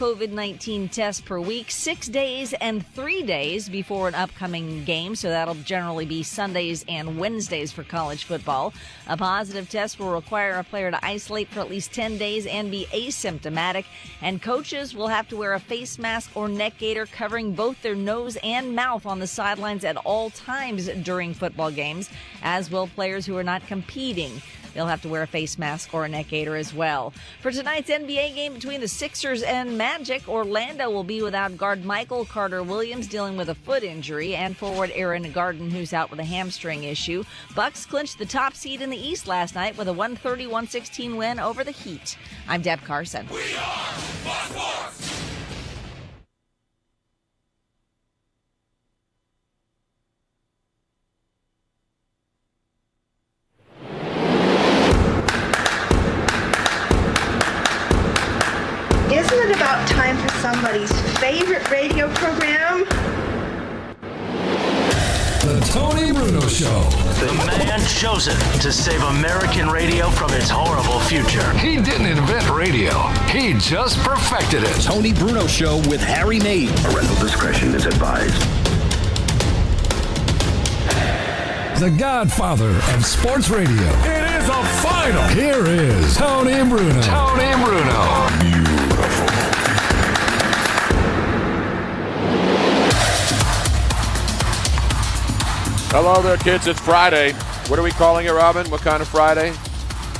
COVID-19 tests per week, 6 days and 3 days before an upcoming game. So that'll generally be Sundays and Wednesdays for college football. A positive test will require a player to isolate for at least 10 days and be asymptomatic. And coaches will have to wear a face mask or neck gaiter covering both their nose and mouth on the sidelines at all times during football games, as will players who are not competing. They'll have to wear a face mask or a neck gaiter as well. For tonight's NBA game between the Sixers and Magic, Orlando will be without guard Michael Carter-Williams dealing with a foot injury and forward Aaron Gordon, who's out with a hamstring issue. Bucks clinched the top seed in the East last night with a 130-116 win over the Heat. I'm Deb Carson. We are Sports. Isn't it about time for somebody's favorite radio program? The Tony Bruno Show. The man chosen to save American radio from its horrible future. He didn't invent radio. He just perfected it. Tony Bruno Show with Harry Maid. Parental discretion is advised. The godfather of sports radio. It is a final. Here is Tony Bruno. Tony Bruno. Hello there, kids. It's Friday. What are we calling it, Robin? What kind of Friday?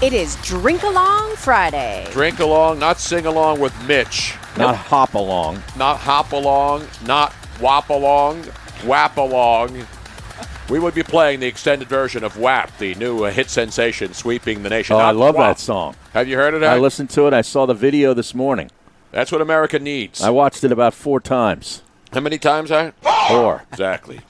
It is Drink Along Friday. Drink along, not sing along with Mitch. Not hop along. Not hop along, not whop along, whap along. We would be playing the extended version of WAP, the new hit sensation sweeping the nation. Oh, I love WAP. that song. Have you heard of that? I listened to it. I saw the video this morning. That's what America needs. I watched it about 4 times. How many times, Harry? 4. Exactly.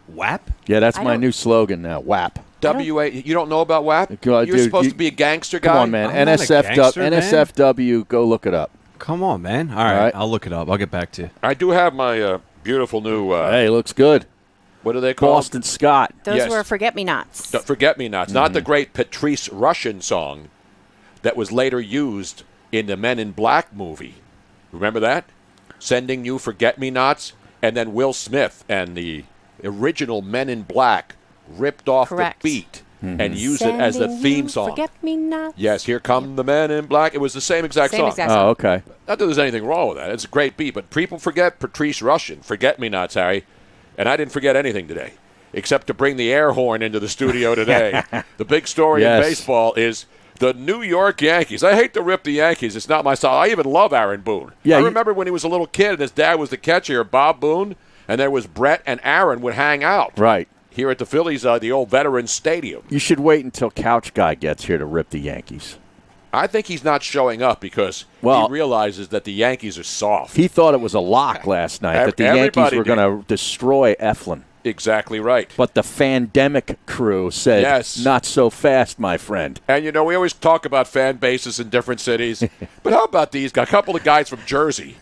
WAP? Yeah, that's my new slogan now, WAP. W-A. You don't know about WAP? Dude, You're supposed to be a gangster guy? Come on, man. I'm not a gangster, man. NSFW, go look it up. Come on, man. All right, I'll look it up. I'll get back to you. I do have my beautiful new... hey, looks good. What are they called? Boston Scott. Those Yes. were Forget-Me-Nots. Forget-Me-Nots. Not the great Patrice Rushen song that was later used in the Men in Black movie. Remember that? Sending you Forget-Me-Nots, and then Will Smith and the original Men in Black ripped off Correct. the beat and used it as the theme song. Forget-Me-Nots. Yes, here come the Men in Black. It was the same exact Same song. exact song. Oh, okay. Not that there's anything wrong with that. It's a great beat, but people forget Patrice Rushen. Forget-Me-Nots, Harry. And I didn't forget anything today, except to bring the air horn into the studio today. The big story in baseball is the New York Yankees. I hate to rip the Yankees. It's not my style. I even love Aaron Boone. Yeah, I remember when he was a little kid and his dad was the catcher, Bob Boone, and there was Brett and Aaron would hang out. Right. Here at the Phillies, the old Veterans Stadium. You should wait until Couch Guy gets here to rip the Yankees. I think he's not showing up because he realizes that the Yankees are soft. He thought it was a lock last night that the Yankees were going to destroy Eflin. Exactly right. But the Fandemic crew said, Yes. Not so fast, my friend. And, you know, we always talk about fan bases in different cities. But how about these guys? A couple of guys from Jersey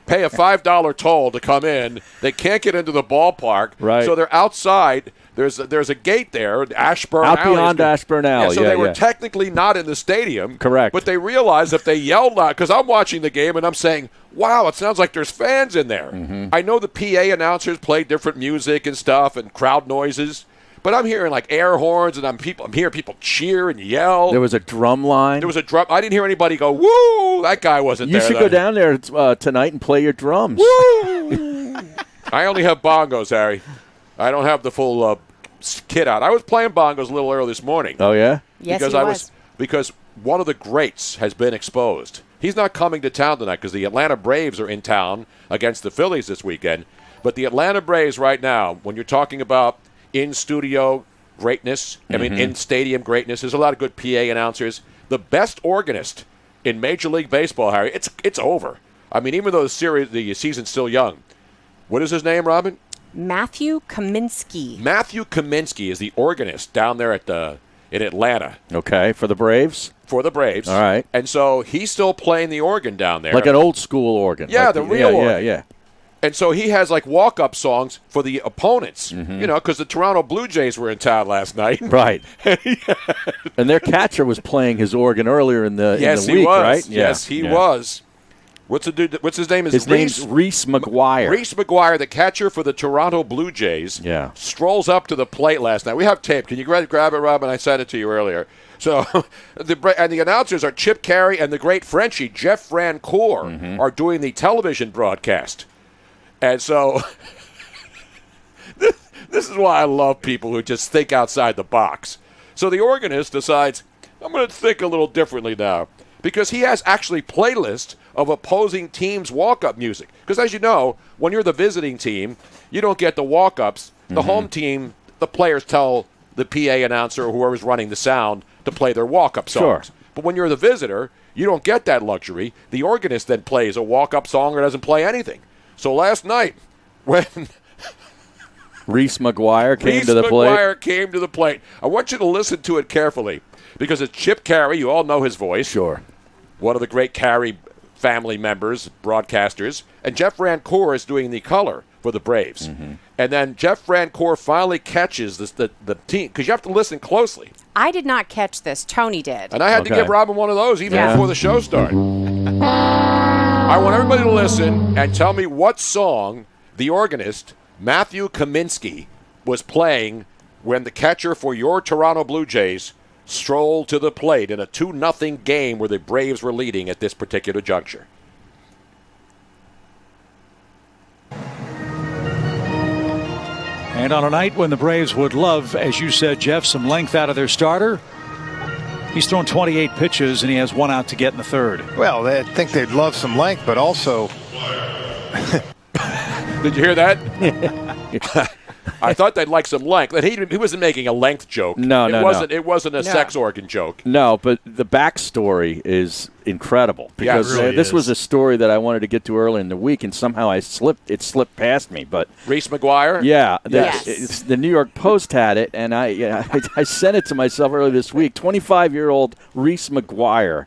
pay a $5 toll to come in. They can't get into the ballpark. Right. So they're outside. There's a gate there, Ashburn Out Alley. beyond Ashburn Alley. Yeah, so they were technically not in the stadium. Correct. But they realized if they yelled out, because I'm watching the game and I'm saying, wow, it sounds like there's fans in there. Mm-hmm. I know the PA announcers play different music and stuff and crowd noises, but I'm hearing like air horns and I'm hearing people cheer and yell. There was a drum line. There was a drum. I didn't hear anybody go, woo! That guy wasn't there. You should go down there tonight and play your drums. Woo! I only have bongos, Harry. I don't have the full kit out. I was playing bongos a little early this morning. Oh, yeah? Yes, because he was. Because one of the greats has been exposed. He's not coming to town tonight because the Atlanta Braves are in town against the Phillies this weekend. But the Atlanta Braves right now, when you're talking about in-studio greatness, I mean in-stadium greatness, there's a lot of good PA announcers. The best organist in Major League Baseball, Harry, it's over. I mean, even though the season's still young. What is his name, Robin? Matthew Kaminsky. Matthew Kaminsky is the organist down there in Atlanta. Okay, for the Braves? For the Braves. All right. And so he's still playing the organ down there. Like an old school organ. Yeah, like the real organ. Yeah. And so he has like walk-up songs for the opponents, because the Toronto Blue Jays were in town last night. Right. And their catcher was playing his organ earlier in the week, right? Yes, he was. What's the dude? What's his name? His name's Reese McGuire. Reese McGuire, the catcher for the Toronto Blue Jays, strolls up to the plate last night. We have tape. Can you grab it, Rob? And I sent it to you earlier. So, the announcers are Chip Carey and the great Frenchie, Jeff Francoeur, are doing the television broadcast. And so, this is why I love people who just think outside the box. So the organist decides, I'm going to think a little differently now. Because he has actually playlists of opposing teams' walk-up music. Because as you know, when you're the visiting team, you don't get the walk-ups. The home team, the players tell the PA announcer or whoever's running the sound to play their walk-up songs. Sure. But when you're the visitor, you don't get that luxury. The organist then plays a walk-up song or doesn't play anything. So last night, when Reese McGuire came to the plate. I want you to listen to it carefully because it's Chip Carey. You all know his voice. Sure. One of the great Carey family members, broadcasters. And Jeff Francoeur is doing the color for the Braves. And then Jeff Francoeur finally catches the team because you have to listen closely. I did not catch this. Tony did. And I had to give Robin one of those even before the show started. I want everybody to listen and tell me what song the organist, Matthew Kaminsky, was playing when the catcher for your Toronto Blue Jays strolled to the plate in a 2-0 game where the Braves were leading at this particular juncture. And on a night when the Braves would love, as you said, Jeff, some length out of their starter, he's thrown 28 pitches and he has one out to get in the third. Well, I think they'd love some length, but also... Did you hear that? I thought they'd like some length. And he wasn't making a length joke. No. It wasn't a sex organ joke. No, but the backstory is incredible because this was a story that I wanted to get to early in the week, and somehow it slipped past me. But Reese McGuire? Yeah. The New York Post had it, and I sent it to myself earlier this week. 25-year-old Reese McGuire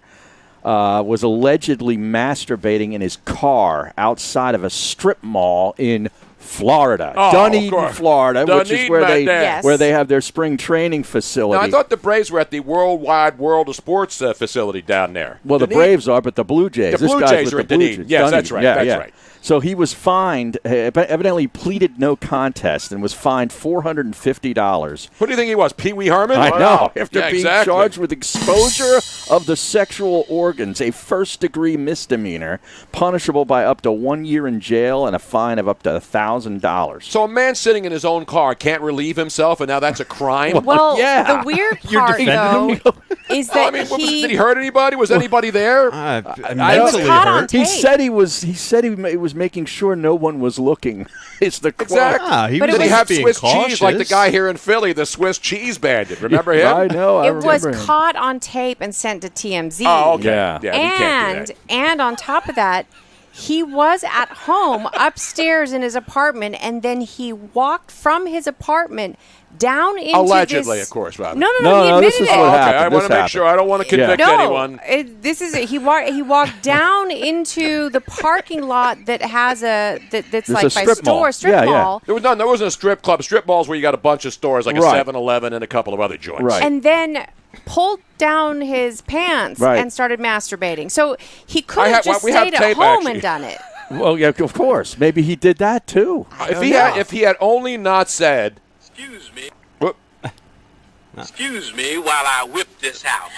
was allegedly masturbating in his car outside of a strip mall in Florida, Dunedin, Florida, which is where they have their spring training facility. Now, I thought the Braves were at the Worldwide World of Sports facility down there. Well, Dunedin? The Braves are, but the Blue Jays. The Blue Jays are in Dunedin. Yes, that's right. That's right. So he was fined, evidently pleaded no contest, and was fined $450. Who do you think he was, Pee Wee Herman? I know. After being charged with exposure of the sexual organs, a first-degree misdemeanor, punishable by up to 1 year in jail and a fine of up to $1,000. So a man sitting in his own car can't relieve himself, and now that's a crime? Well, the weird part, though, is that did he hurt anybody? Was anybody there? Mentally hurt. He said he was making sure no one was looking. It's the quote. Exactly. Did he have Swiss cheese like the guy here in Philly, the Swiss cheese bandit? Remember him? I know. It was caught on tape and sent to TMZ. Oh, okay. Yeah. We can't do that. And on top of that, he was at home upstairs in his apartment, and then he walked from his apartment down into allegedly, of course, Robin. No, he admitted this is it. what happened. I want to make sure. I don't want to convict anyone. This is it. He walked down into the parking lot that has that's like by strip mall. There wasn't a strip club. Strip malls where you got a bunch of stores like a 7-Eleven and a couple of other joints. Right. And then pulled down his pants and started masturbating. So he could have just stayed at home and done it. Well, yeah, of course. Maybe he did that too. If he had only not said, Excuse me while I whip this out.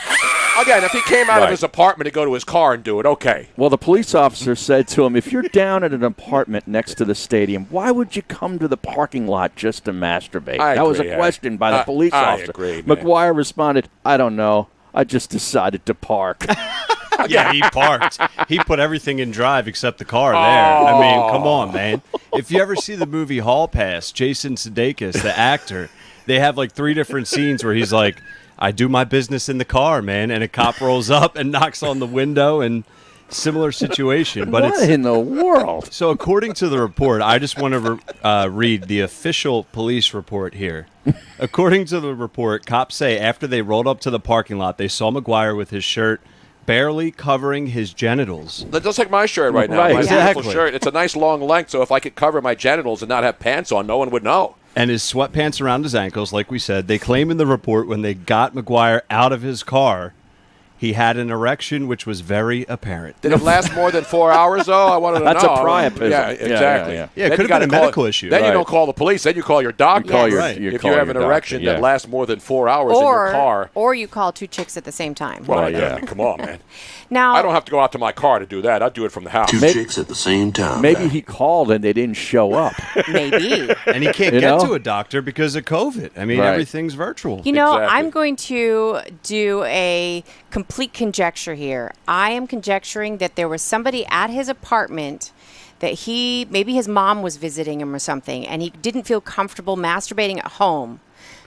Again, if he came out of his apartment to go to his car and do it, okay. Well, the police officer said to him, if you're down at an apartment next to the stadium, why would you come to the parking lot just to masturbate? That was a question by the police officer. Agree, McGuire responded, I don't know. I just decided to park. Yeah, he parked. He put everything in drive except the car there. I mean, come on, man. If you ever see the movie Hall Pass, Jason Sudeikis, the actor, they have like 3 different scenes where he's like, I do my business in the car, man, and a cop rolls up and knocks on the window and similar situation. But what in the world? So according to the report, I just want to read the official police report here. According to the report, cops say after they rolled up to the parking lot, they saw McGuire with his shirt barely covering his genitals. Just like my shirt right now. Right, my exactly. beautiful shirt. It's a nice long length, so if I could cover my genitals and not have pants on, no one would know. And his sweatpants around his ankles, like we said. They claim in the report when they got McGuire out of his car, he had an erection which was very apparent. Did it last more than 4 hours, though? I wanted to That's know. a priapism. Yeah, exactly. Yeah. Yeah, it could have been a medical issue. Then you don't call the police. Then you call your doctor. If you have an erection that lasts more than 4 hours in your car. Or you call two chicks at the same time. Well, yeah. I mean, come on, man. Now, I don't have to go out to my car to do that. I'd do it from the house. Two chicks at the same time. Maybe he called and they didn't show up. Maybe. And he can't You get know? to a doctor because of COVID. I mean, Right. everything's virtual. You know, I'm going to do a complete conjecture here. I am conjecturing that there was somebody at his apartment that maybe his mom was visiting him or something, and he didn't feel comfortable masturbating at home.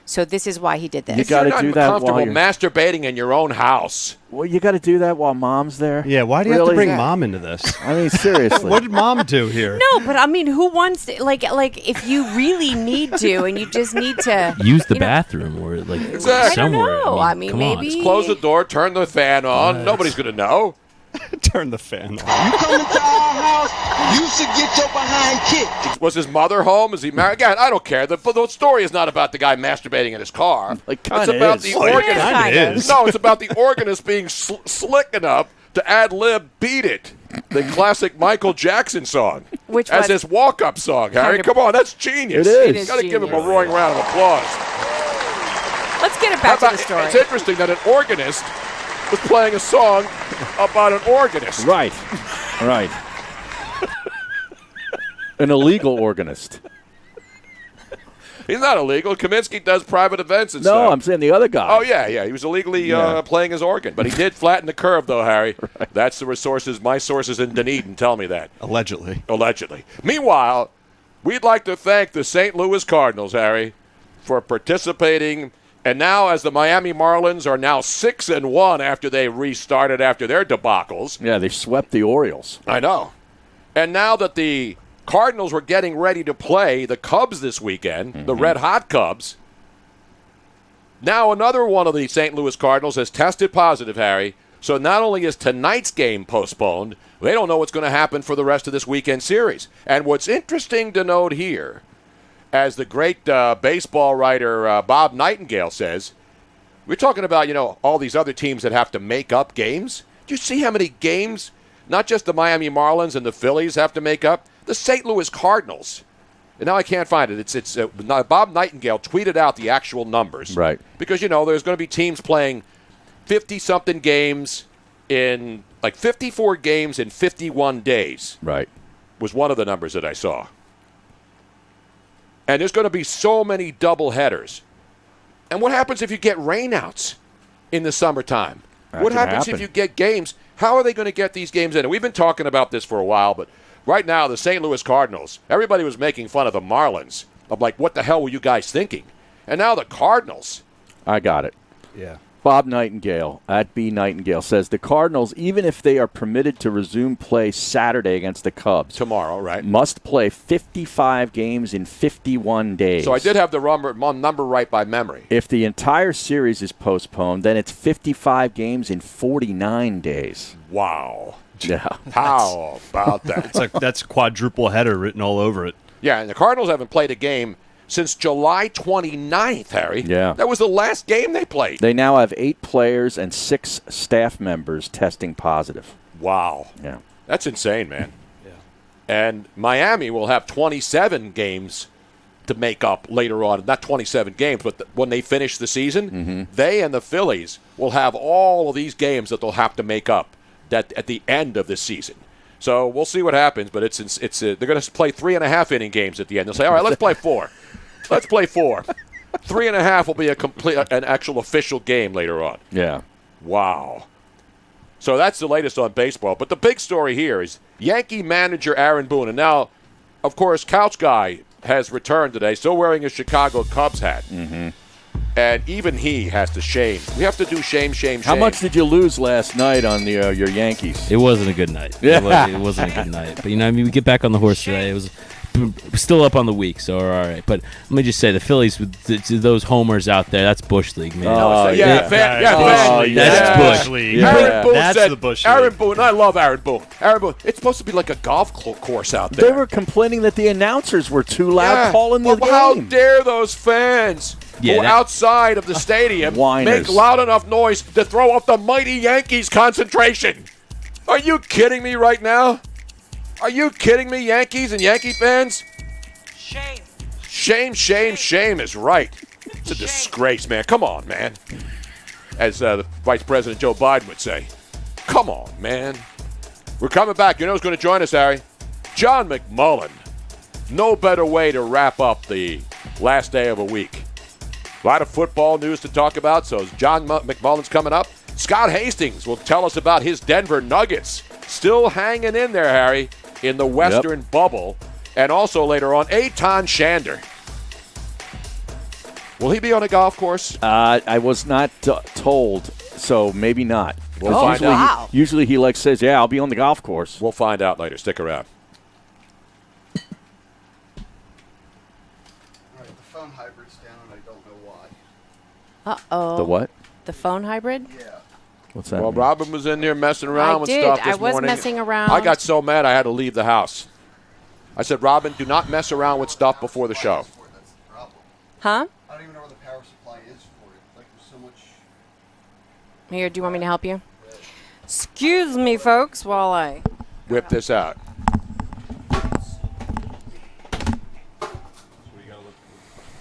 So this is why he did this. You got to do that comfortable while you're masturbating in your own house. Well, you got to do that while Mom's there. Yeah, why do you have to bring Mom into this? I mean, seriously. What did Mom do here? No, but I mean, who wants like if you really need to and you just need to use the bathroom or like Exactly. somewhere. I don't know. I mean, come on. maybe Just close the door, turn the fan on. Nobody's going to know. Turn the fan on. You come into our house, you should get your behind kicked. Was his mother home? Is he married? Again, I don't care. The story is not about the guy masturbating in his car. Like, It's kinda about is. the Well, organist. kinda is. No, it's about the organist being slick enough to ad-lib "Beat It," the classic Michael Jackson song, Which as was his walk-up song. Harry, come on, that's genius. It is. You got to give him a roaring round of applause. Let's get it back to the story. It's interesting that an organist was playing a song about an organist. Right. Right. An illegal organist. He's not illegal. Kaminsky does private events and No, stuff. I'm saying the other guy. Oh, yeah. He was illegally playing his organ. But he did flatten the curve, though, Harry. Right. That's the resources. My sources in Dunedin tell me that. Allegedly. Meanwhile, we'd like to thank the St. Louis Cardinals, Harry, for participating. And now, as the Miami Marlins are now 6-1 after they restarted after their debacles. Yeah, they swept the Orioles. I know. And now that the Cardinals were getting ready to play the Cubs this weekend, the Red Hot Cubs, now another one of the St. Louis Cardinals has tested positive, Harry. So not only is tonight's game postponed, they don't know what's going to happen for the rest of this weekend series. And what's interesting to note here, as the great baseball writer Bob Nightingale says, we're talking about, all these other teams that have to make up games. Do you see how many games, not just the Miami Marlins and the Phillies have to make up? The St. Louis Cardinals. And now I can't find it. It's Bob Nightingale tweeted out the actual numbers. Right. Because, there's going to be teams playing 50-something games in, 54 games in 51 days. Right. Was one of the numbers that I saw. And there's going to be so many double headers. And what happens if you get rainouts in the summertime? What happens if you get games? How are they going to get these games in? And we've been talking about this for a while, but right now the St. Louis Cardinals, everybody was making fun of the Marlins. I'm like, what the hell were you guys thinking? And now the Cardinals. I got it. Yeah. Bob Nightingale, at B. Nightingale, says the Cardinals, even if they are permitted to resume play Saturday against the Cubs, tomorrow, right, must play 55 games in 51 days. So I did have the number right by memory. If the entire series is postponed, then it's 55 games in 49 days. Wow. Yeah. How about that? That's a quadruple header written all over it. Yeah, and the Cardinals haven't played a game since July 29th, Harry. Yeah. That was the last game they played. They now have 8 players and 6 staff members testing positive. Wow. Yeah. That's insane, man. Yeah. And Miami will have 27 games to make up later on. Not 27 games, but when they finish the season, they and the Phillies will have all of these games that they'll have to make up at the end of the season. So we'll see what happens, but they're going to play 3.5-inning games at the end. They'll say, all right, let's play 4. Let's play 4. 3.5 will be an actual official game later on. Yeah. Wow. So that's the latest on baseball. But the big story here is Yankee manager Aaron Boone. And now, of course, Couch Guy has returned today, still wearing a Chicago Cubs hat. Mm-hmm. And even he has to shame. We have to do shame. How much did you lose last night on your Yankees? It wasn't a good night. Yeah. It wasn't a good night. But, we get back on the horse today. It was still up on the week, so we're all right. But let me just say, the Phillies, to those homers out there, that's Bush League, man. That's Bush League. Aaron Boone That's said, the Bush Aaron League. Boone, I love Aaron Boone. Aaron Boone, it's supposed to be like a golf course out there. They were complaining that the announcers were too loud calling the game. How dare those fans who are outside of the stadium Whiners. make loud enough noise to throw off the mighty Yankees concentration? Are you kidding me right now? Are you kidding me, Yankees and Yankee fans? Shame is right. It's a disgrace, man. Come on, man. As the Vice President Joe Biden would say. Come on, man. We're coming back. You know who's going to join us, Harry? John McMullen. No better way to wrap up the last day of a week. A lot of football news to talk about, so John McMullen's coming up. Scott Hastings will tell us about his Denver Nuggets. Still hanging in there, Harry, in the Western bubble. And also later on, Eytan Shander. Will he be on a golf course? I was not told, so maybe not. We'll find out. Usually he says, yeah, I'll be on the golf course. We'll find out later. Stick around. All right, the phone hybrid's down, and I don't know why. Uh-oh. The what? The phone hybrid? Yeah. What's that? Well, Robin was in there messing around with stuff this I was morning. messing around. I got so mad I had to leave the house. I said, Robin, do not mess around with stuff before the show. Huh? I don't even know where the power supply is for it. Like, there's so much. Here, do you want me to help you? Excuse me, folks, while I whip this out.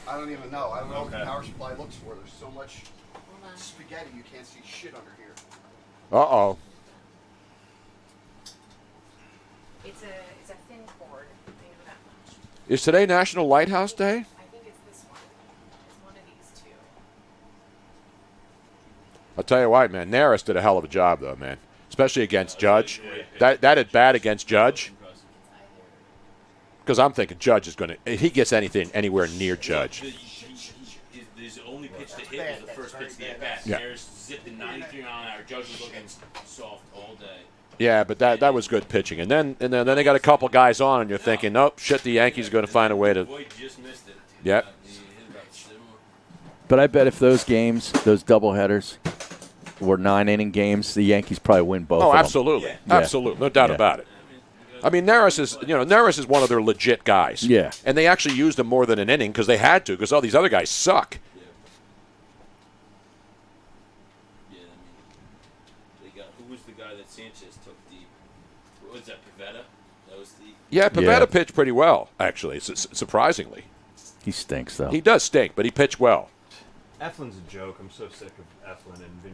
I don't even know. I don't know what the power supply looks for. There's so much spaghetti you can't see shit under here. Uh-oh. It's a thin cord. I know that much. Is today National Lighthouse Day? I think it's this one. It's one of these two. I'll tell you what, man. Naris did a hell of a job, though, man. Especially against Judge. That at bat against Judge. Because I'm thinking Judge is going to – if he gets anything anywhere near Judge. His only pitch to hit was the first pitch of the at-bat. Yeah. Naris zipped in 93 mile an hour. Judge was looking soft all day. Yeah, but that was good pitching. And then they got a couple guys on, and you're thinking, nope, shit, the Yankees are going to find a way to Boy just missed it. Yep. But I bet if those games, those doubleheaders, were 9-inning games, the Yankees probably win both. Oh, of them. absolutely. Absolutely. No doubt about it. I mean, Naris is one of their legit guys. Yeah. And they actually used him more than an inning because they had to, because all these other guys suck. Who was the guy that Sanchez took deep? What was that, Pivetta? That was the... Yeah, Pivetta pitched pretty well, actually, surprisingly. He stinks, though. He does stink, but he pitched well. Eflin's a joke. I'm so sick of Eflin and Vinny